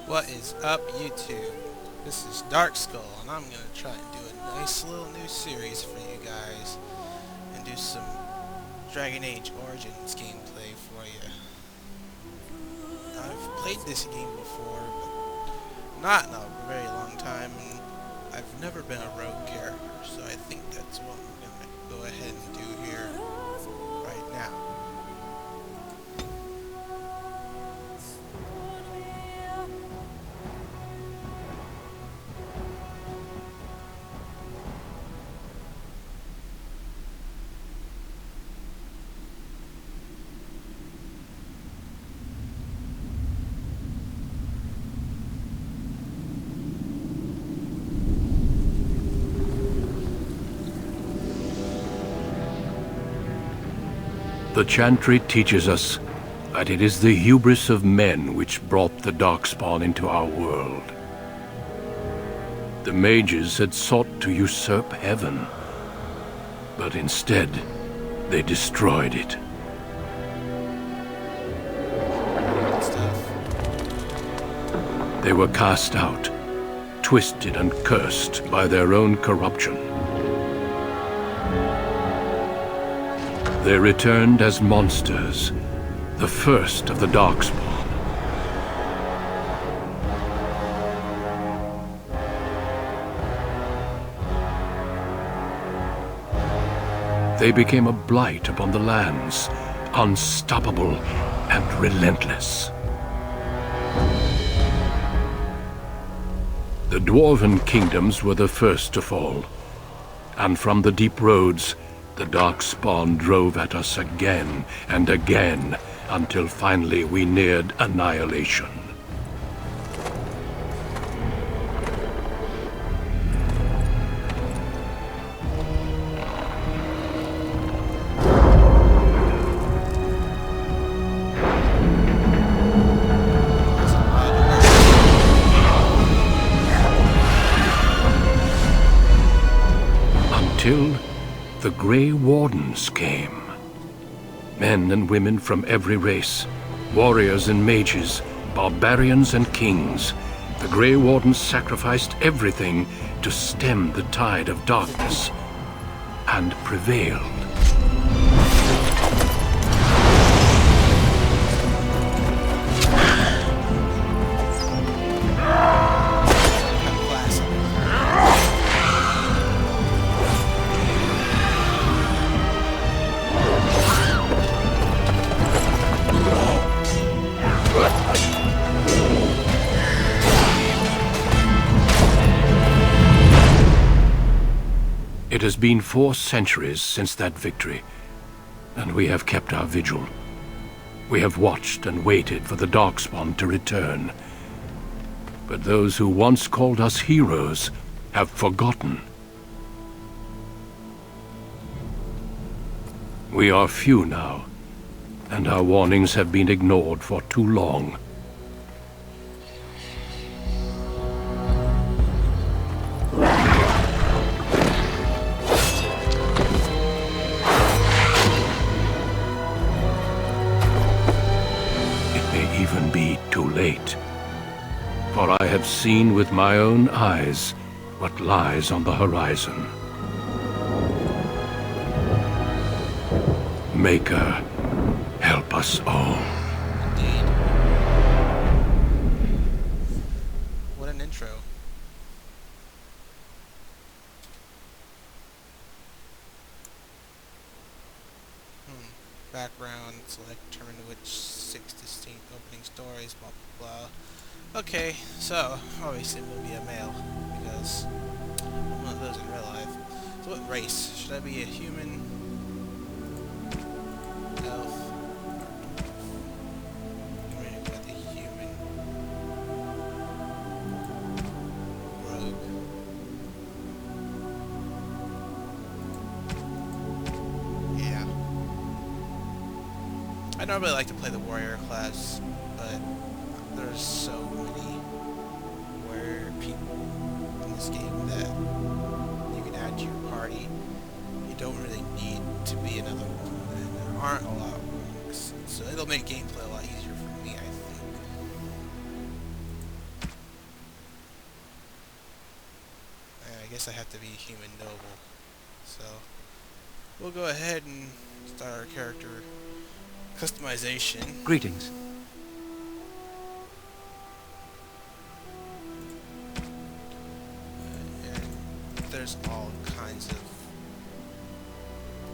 What is up, YouTube? This is Darksskull, and I'm gonna try and do a nice little new series for you guys and do some Dragonage Origins gameplay for you. I've played this game before, but not in a very long time, and I've never been a rogue character, so I think that's what I'm gonna go ahead and do here right now. The chantry teaches us that it is the hubris of men which brought the Darkspawn into our world. The mages had sought to usurp heaven, but instead they destroyed it. They were cast out, twisted and cursed by their own corruption. They returned as monsters, the first of the Darkspawn. They became a blight upon the lands, unstoppable and relentless. The dwarven kingdoms were the first to fall, and from the deep roads, the Darkspawn drove at us again and again, until finally we neared annihilation. Until the Grey Wardens came. Men and women from every race, warriors and mages, barbarians and kings. The Grey Wardens sacrificed everything to stem the tide of darkness, and prevailed. It has been 4 centuries since that victory, and we have kept our vigil. We have watched and waited for the Darkspawn to return. But those who once called us heroes have forgotten. We are few now, and our warnings have been ignored for too long. Even be too late. For I have seen with my own eyes what lies on the horizon. Maker, help us all. Indeed. What an intro. Background, select, determine which 6 distinct opening stories, blah blah blah. Okay, so obviously it will be a male, because I'm one of those in real life. So what race? Should I be a human? Elf? I'm gonna go with a human. Rogue. Yeah. I normally like to play the warrior class, but there's so many warrior people in this game that you can add to your party. You don't really need to be another one, and there aren't a lot of ones, so it'll make gameplay a lot easier for me, I think. guess I have to be human noble. So we'll go ahead and start our character customization. Greetings. And there's all kinds of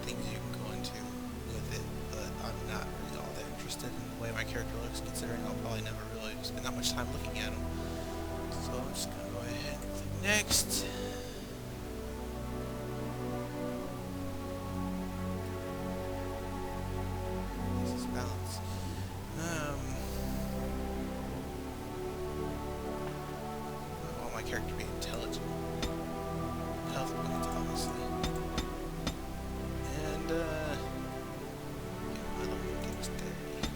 things you can go into with it, but I'm not really all that interested in the way my character looks, considering I'll probably never really spend that much time looking at him. So I'm just gonna go ahead and click next. This is balance. I want my character to be intelligent. Health points, obviously. And, get another one, dexterity.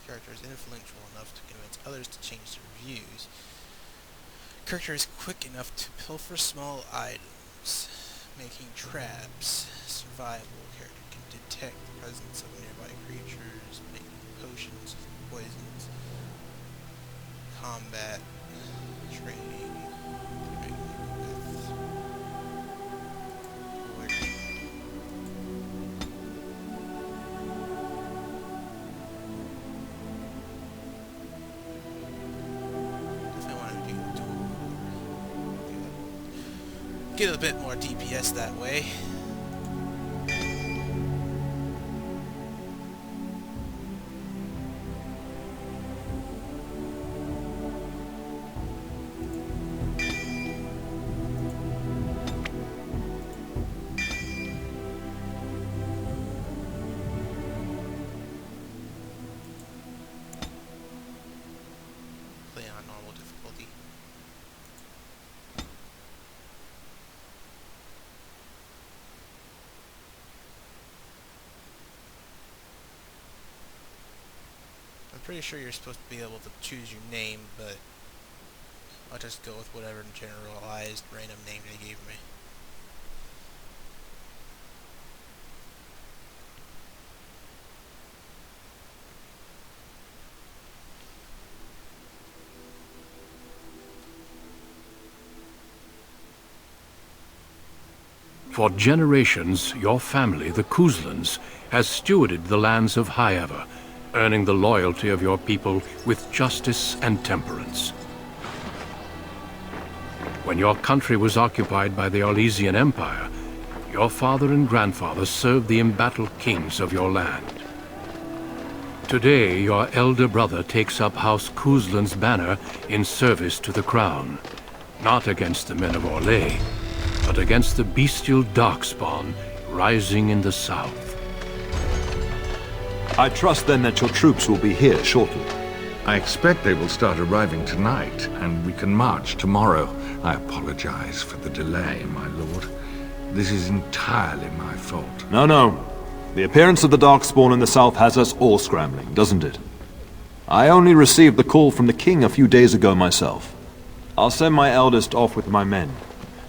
Character is influential enough to convince others to change their views. Character is quick enough to pilfer small items, making traps. Survival. Character can detect the presence of nearby creatures, making potions of poisons. Combat. Training. With get a bit more DPS that way. Play on normal difficulty. I'm pretty sure you're supposed to be able to choose your name, but I'll just go with whatever generalized random name they gave me. For generations, your family, the Kuzlans, has stewarded the lands of Highever, earning the loyalty of your people with justice and temperance. When your country was occupied by the Orlesian Empire, your father and grandfather served the embattled kings of your land. Today, your elder brother takes up House Kuzlan's banner in service to the crown, not against the men of Orlais, but against the bestial Darkspawn rising in the south. I trust then that your troops will be here shortly. I expect they will start arriving tonight, and we can march tomorrow. I apologize for the delay, my lord. This is entirely my fault. No. The appearance of the Darkspawn in the south has us all scrambling, doesn't it? I only received the call from the king a few days ago myself. I'll send my eldest off with my men.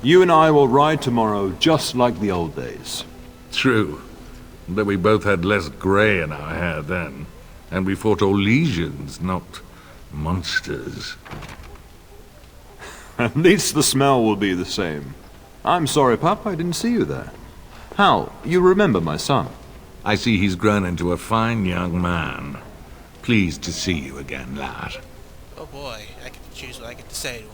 You and I will ride tomorrow just like the old days. True. Though we both had less grey in our hair then, and we fought Orlesians, not monsters. At least the smell will be the same. I'm sorry, Pup, I didn't see you there. Hal, you remember my son? I see he's grown into a fine young man. Pleased to see you again, lad. Oh boy, I get to choose what I get to say to him.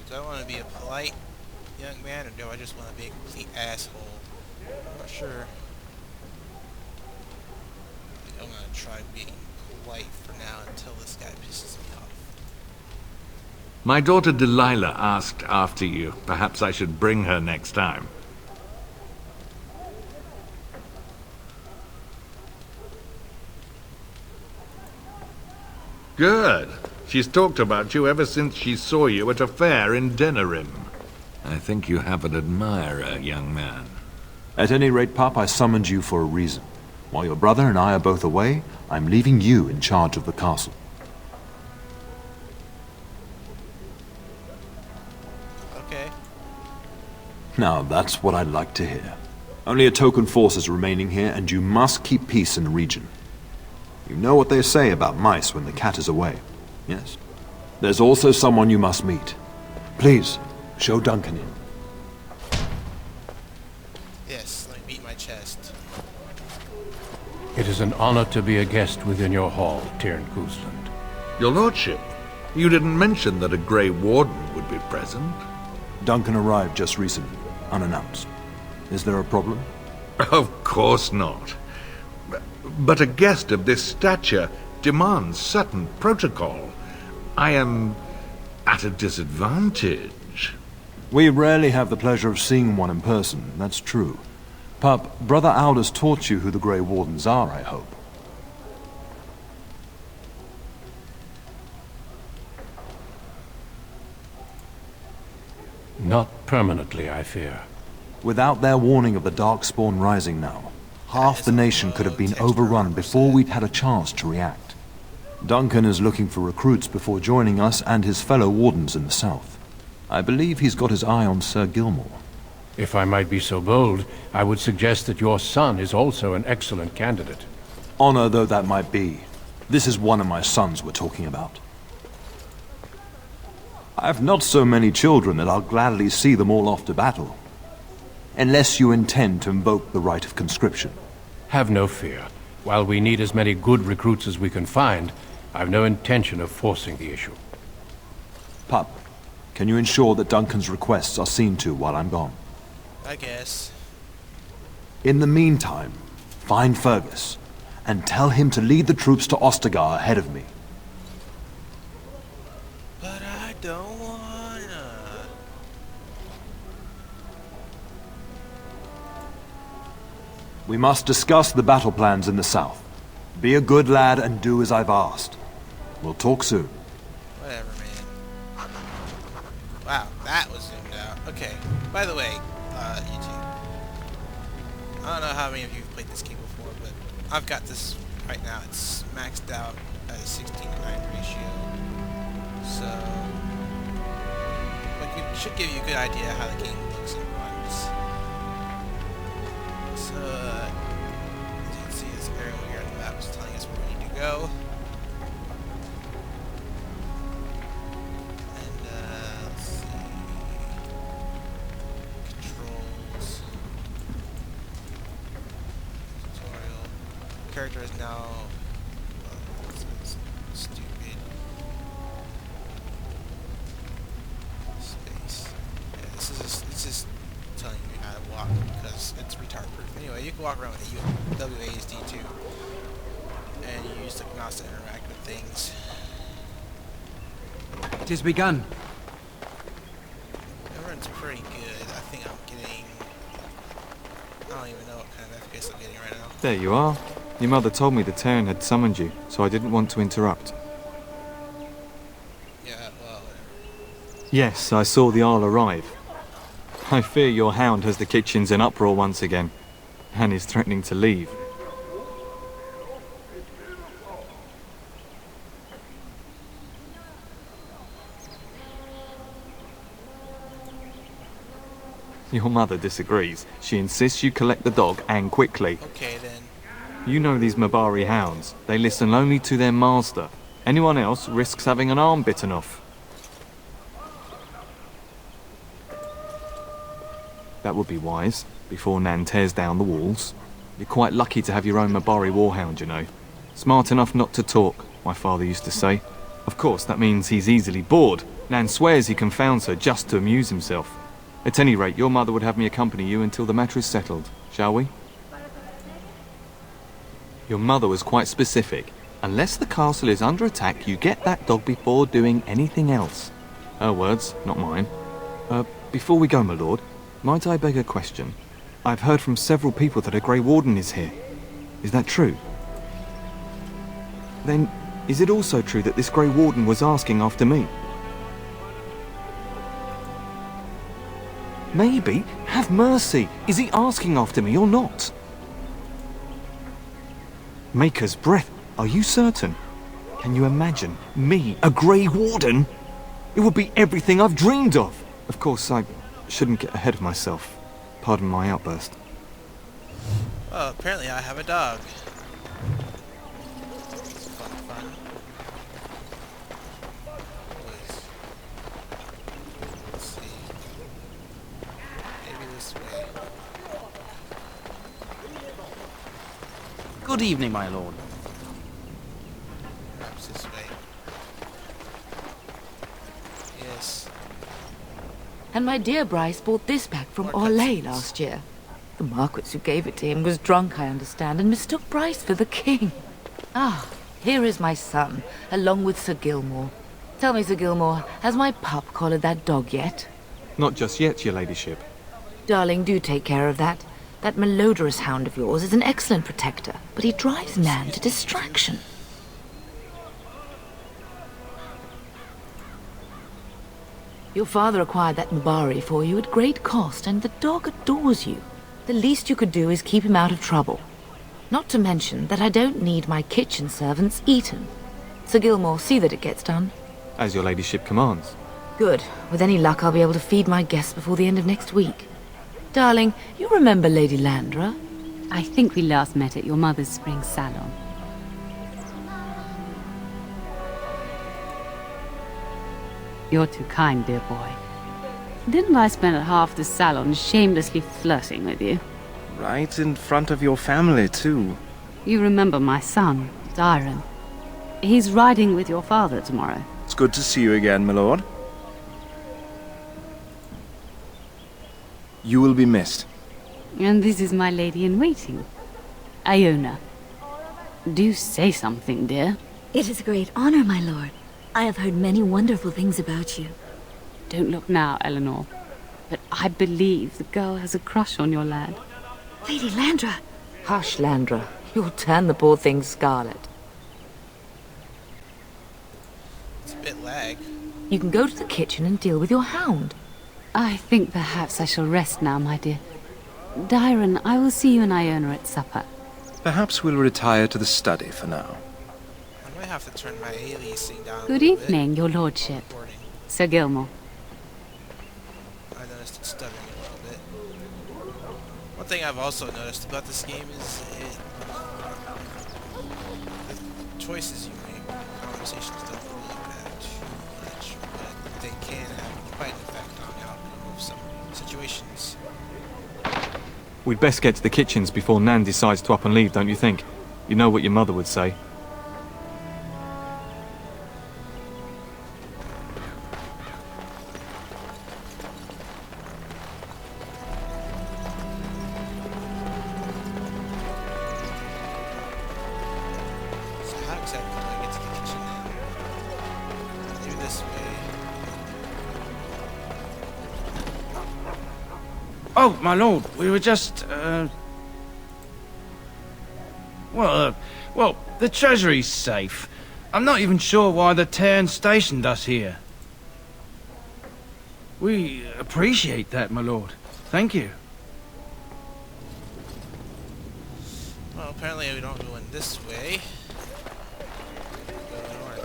Do I want to be a polite young man, or do I just want to be a complete asshole? I'm not sure. I'm going to try being polite for now until this guy pisses me off. My daughter Delilah asked after you. Perhaps I should bring her next time. Good. She's talked about you ever since she saw you at a fair in Denerim. I think you have an admirer, young man. At any rate, Pup, I summoned you for a reason. While your brother and I are both away, I'm leaving you in charge of the castle. Okay. Now, that's what I'd like to hear. Only a token force is remaining here, and you must keep peace in the region. You know what they say about mice when the cat is away, yes? There's also someone you must meet. Please, show Duncan in. Yes, let me beat my chest. It is an honor to be a guest within your hall, Dragonage. Your lordship, you didn't mention that a Grey Warden would be present. Duncan arrived just recently, unannounced. Is there a problem? Of course not. But a guest of this stature demands certain protocol. I am at a disadvantage. We rarely have the pleasure of seeing one in person, that's true. Pup, Brother Aldous taught you who the Grey Wardens are, I hope. Not permanently, I fear. Without their warning of the Darkspawn rising now, half the nation could have been overrun before we'd had a chance to react. Duncan is looking for recruits before joining us and his fellow wardens in the south. I believe he's got his eye on Sir Gilmore. If I might be so bold, I would suggest that your son is also an excellent candidate. Honor though that might be, this is one of my sons we're talking about. I've not so many children that I'll gladly see them all off to battle. Unless you intend to invoke the right of conscription. Have no fear. While we need as many good recruits as we can find, I've no intention of forcing the issue. Pup, can you ensure that Duncan's requests are seen to while I'm gone? I guess. In the meantime, find Fergus, and tell him to lead the troops to Ostagar ahead of me. But I don't wanna. We must discuss the battle plans in the south. Be a good lad and do as I've asked. We'll talk soon. Whatever, man. Wow, that was zoomed out. Okay, by the way, YouTube. I don't know how many of you have played this game before, but I've got this right now. It's maxed out at a 16:9 ratio. So, it should give you a good idea how the game looks and runs. So, as you can see, this arrow here on the map is telling us where we need to go. And, let's see. Controls. Tutorial. Character is now... this is stupid. Space. Yeah, this is telling you how to walk because it's retard proof. Anyway, you can walk around with a WASD 2, and you use the mouse to interact with things. It has begun. Everyone's pretty good. I think I'm getting... I don't even know what kind of FPS I'm getting right now. There you are. Your mother told me the Terran had summoned you, so I didn't want to interrupt. Yeah, well, whatever. Yes, I saw the Arl arrive. I fear your hound has the kitchens in uproar once again, and is threatening to leave. Your mother disagrees. She insists you collect the dog, and quickly. Okay, then. You know these Mabari hounds. They listen only to their master. Anyone else risks having an arm bitten off. That would be wise, before Nan tears down the walls. You're quite lucky to have your own Mabari warhound, you know. Smart enough not to talk, my father used to say. Of course, that means he's easily bored. Nan swears he confounds her just to amuse himself. At any rate, your mother would have me accompany you until the matter is settled, shall we? Your mother was quite specific. Unless the castle is under attack, you get that dog before doing anything else. Her words, not mine. Before we go, my lord, might I beg a question? I've heard from several people that a Grey Warden is here. Is that true? Then, is it also true that this Grey Warden was asking after me? Maybe. Have mercy. Is he asking after me or not? Maker's breath. Are you certain? Can you imagine me, a Grey Warden? It would be everything I've dreamed of. Of course, I Shouldn't get ahead of myself. Pardon my outburst. Oh, apparently I have a dog. It's fun. Let's see. Maybe this way. Good evening, my lord. Perhaps this way. Yes. And my dear Bryce bought this back from More Orlais cutscenes. last year. The Marquis who gave it to him was drunk, I understand, and mistook Bryce for the king. Ah, here is my son, along with Sir Gilmore. Tell me, Sir Gilmore, has my pup collared that dog yet? Not just yet, your ladyship. Darling, do take care of that. That malodorous hound of yours is an excellent protector, but he drives Nan to distraction. Your father acquired that Mabari for you at great cost, and the dog adores you. The least you could do is keep him out of trouble. Not to mention that I don't need my kitchen servants eaten. Sir Gilmore, see that it gets done. As your ladyship commands. Good. With any luck, I'll be able to feed my guests before the end of next week. Darling, you remember Lady Landra? I think we last met at your mother's spring salon. You're too kind, dear boy. Didn't I spend half the salon shamelessly flirting with you? Right in front of your family, too. You remember my son, Dyron. He's riding with your father tomorrow. It's good to see you again, my lord. You will be missed. And this is my lady-in-waiting, Iona. Do say something, dear. It is a great honor, my lord. I have heard many wonderful things about you. Don't look now, Eleanor. But I believe the girl has a crush on your lad. Lady Landra! Hush, Landra. You'll turn the poor thing scarlet. It's a bit lag. You can go to the kitchen and deal with your hound. I think perhaps I shall rest now, my dear. Dyron, I will see you and Iona at supper. Perhaps we'll retire to the study for now. I might have to turn my aliasing down. Good evening, your lordship. Recording. Sir Gilmore. I noticed it's stuttering a little bit. One thing I've also noticed about this game is the choices you make. Conversations don't really matter too much, but they can have quite an effect on the outcome of some situations. We'd best get to the kitchens before Nan decides to up and leave, don't you think? You know what your mother would say. So how exactly do I get to the kitchen now? Maybe this way. Oh, my lord, we were just, well, the treasury's safe. I'm not even sure why the Terran stationed us here. We appreciate that, my lord. Thank you. Well, apparently we don't go in this way. We go north.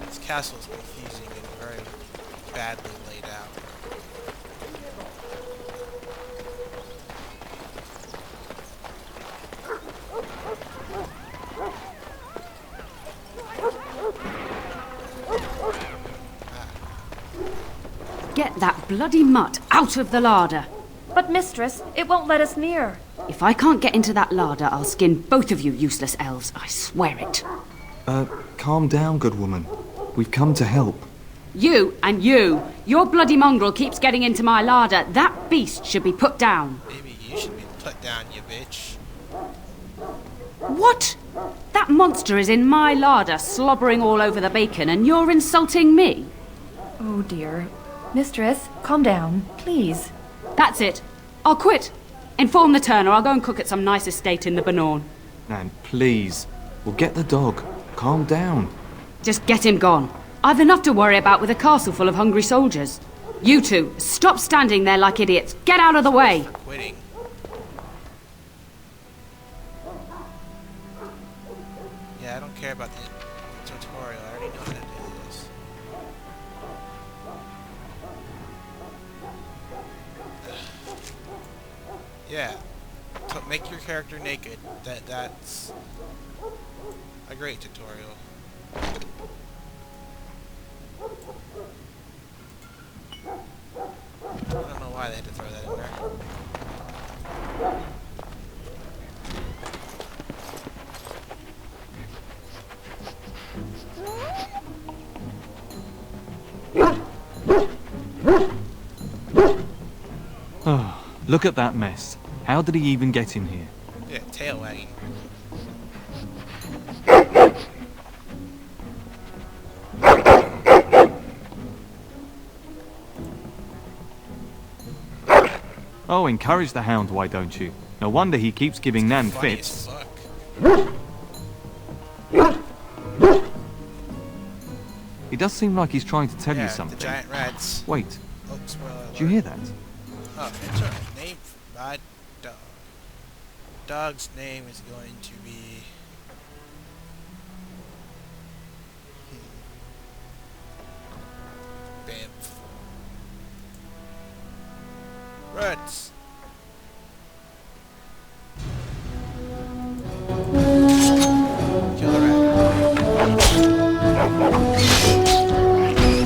This castle is confusing and very badly laid out. Get that bloody mutt out of the larder. But mistress, it won't let us near. If I can't get into that larder, I'll skin both of you useless elves. I swear it. Calm down, good woman. We've come to help. You and you. Your bloody mongrel keeps getting into my larder. That beast should be put down. Maybe you should be put down, you bitch. What? That monster is in my larder, slobbering all over the bacon, and you're insulting me? Oh dear. Mistress, calm down, please. That's it. I'll quit. Inform the turner. I'll go and cook at some nice estate in the Banorn. Nan, please. We'll get the dog. Calm down. Just get him gone. I've enough to worry about with a castle full of hungry soldiers. You two, stop standing there like idiots. Get out of the way. For quitting. Yeah, I don't care about the tutorial. I already know how to do this. Yeah. Make your character naked. That's a great tutorial. I don't know why they had to throw that in there. Oh, look at that mess. How did he even get in here? Yeah, tail wagging. Oh, encourage the hound, why don't you? No wonder he keeps giving Nan Funny fits. as fuck. It does seem like he's trying to tell you Yeah, something. the giant rats. Wait, Oh, spoiler alert. did you hear that? Oh, it's alright. Name for my dog. Dog's name is going to be... Bamf. Rats. Kill the rat.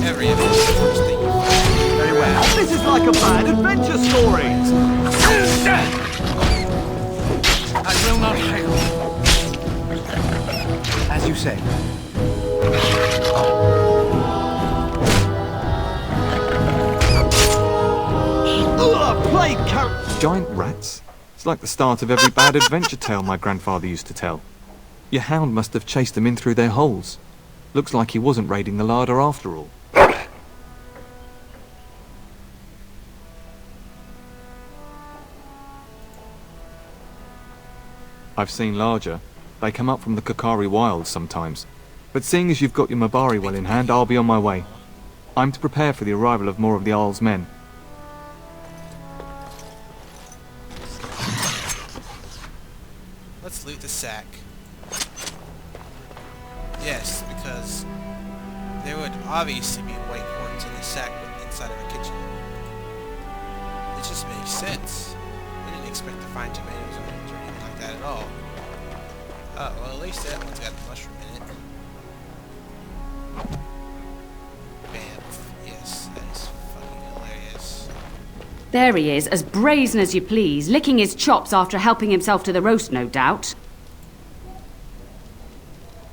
Every episode, first thing you find. Very well. This is like a bad adventure story! I will not fail. As you say. Giant rats? It's like the start of every bad adventure tale my grandfather used to tell. Your hound must have chased them in through their holes. Looks like he wasn't raiding the larder after all. I've seen larger. They come up from the Kokari wilds sometimes. But seeing as you've got your Mabari well in hand, I'll be on my way. I'm to prepare for the arrival of more of the Isle's men. Let's loot the sack. Yes, because there would obviously be white horns in the sack inside of a kitchen. It just makes sense. I didn't expect to find tomatoes or anything like that at all. Oh, well, at least that one's got a mushroom in it. Bam. Yes, that is fucking hilarious. There he is, as brazen as you please, licking his chops after helping himself to the roast, no doubt.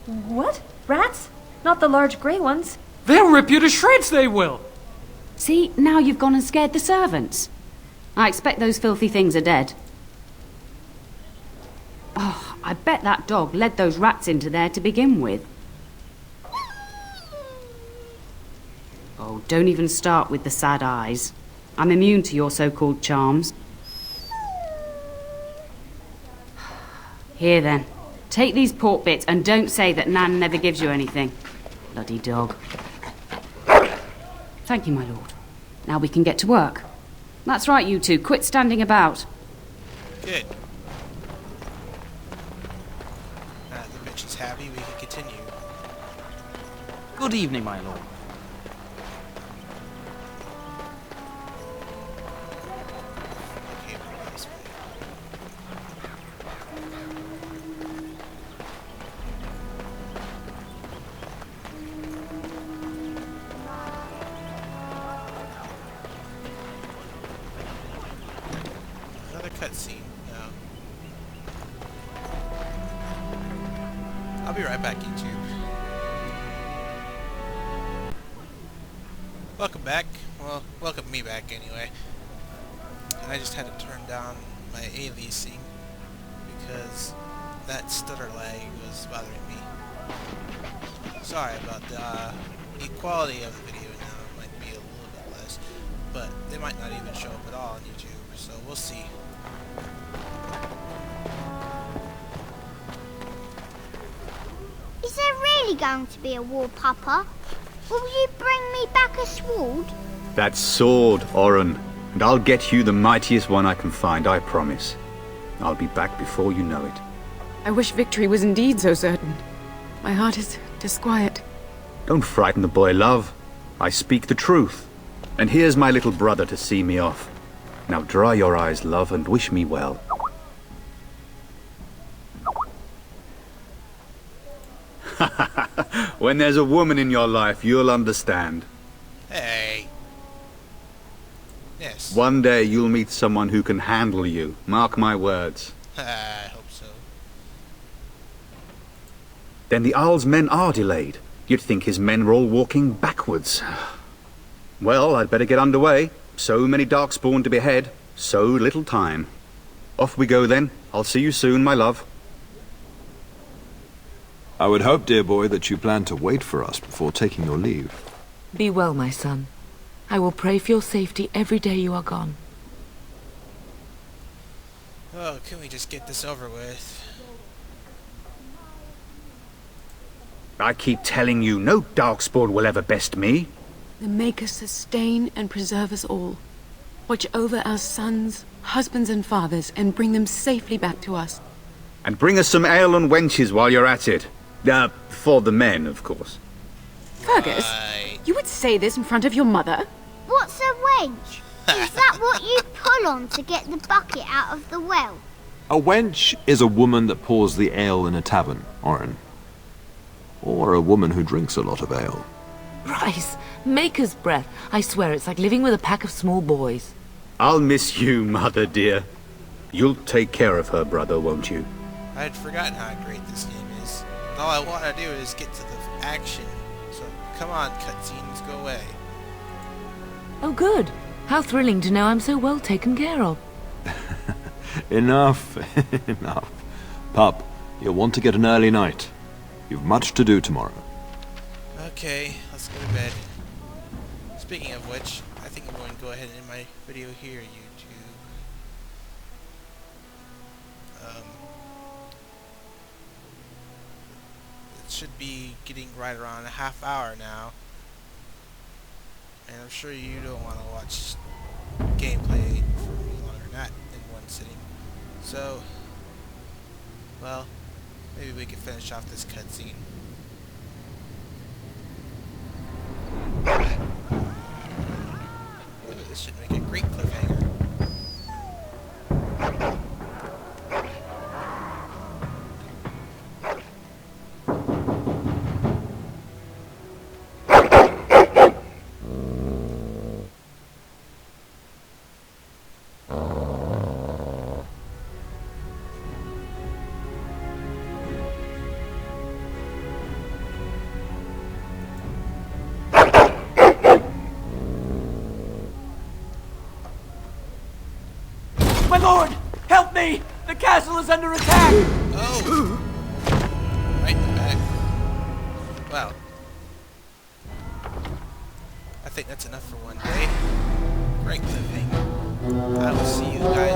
What? Rats? Not the large grey ones. They'll rip you to shreds, they will. See, now you've gone and scared the servants. I expect those filthy things are dead. Oh, I bet that dog led those rats into there to begin with. Oh, don't even start with the sad eyes. I'm immune to your so-called charms. Here then, take these pork bits and don't say that Nan never gives you anything. Bloody dog. Thank you, my lord. Now we can get to work. That's right, you two. Quit standing about. Good. Now that the bitch is happy, we can continue. Good evening, my lord. Okay, we'll go this way. Another cutscene. No. I'll be right back, YouTube. Welcome back. Well, welcome me back anyway. And I just had to turn down my aliasing because that stutter lag was bothering me. Sorry about the quality of the video now. It might be a little bit less, but they might not even show up at all on YouTube, so we'll see. Is there really going to be a war, Papa? Will you bring me back a sword? That sword, Oren, and I'll get you the mightiest one I can find, I promise. I'll be back before you know it. I wish victory was indeed so certain. My heart is disquiet. Don't frighten the boy, love. I speak the truth. And here's my little brother to see me off. Now dry your eyes, love, and wish me well. When there's a woman in your life, you'll understand. Hey. Yes. One day you'll meet someone who can handle you. Mark my words. I hope so. Then the Owl's men are delayed. You'd think his men were all walking backwards. Well, I'd better get underway. So many Darkspawn to behead, so little time. Off we go then. I'll see you soon, my love. I would hope, dear boy, that you plan to wait for us before taking your leave. Be well, my son. I will pray for your safety every day you are gone. Oh, can we just get this over with? I keep telling you, no Darkspawn will ever best me. The Maker sustain and preserve us all. Watch over our sons, husbands and fathers, and bring them safely back to us. And bring us some ale and wenches while you're at it. For the men, of course. Fergus, you would say this in front of your mother? What's a wench? Is that what you pull on to get the bucket out of the well? A wench is a woman that pours the ale in a tavern, Oren. Or a woman who drinks a lot of ale. Bryce, Maker's breath. I swear it's like living with a pack of small boys. I'll miss you, mother dear. You'll take care of her, brother, won't you? I'd forgotten how great this game is. All I want to do is get to the action. So, come on, cutscenes, go away. Oh, good. How thrilling to know I'm so well taken care of. Enough, enough. Pup, you'll want to get an early night. You've much to do tomorrow. Okay, let's go to bed. Speaking of which, I think I'm going to go ahead and end my video here, YouTube. It should be getting right around a half hour now. And I'm sure you don't want to watch gameplay for any longer than that in one sitting. So, well, maybe we can finish off this cutscene. This should make a great cliffhanger. My lord! Help me! The castle is under attack! Oh! Right in the back. Wow. I think that's enough for one day. Great living. I will see you guys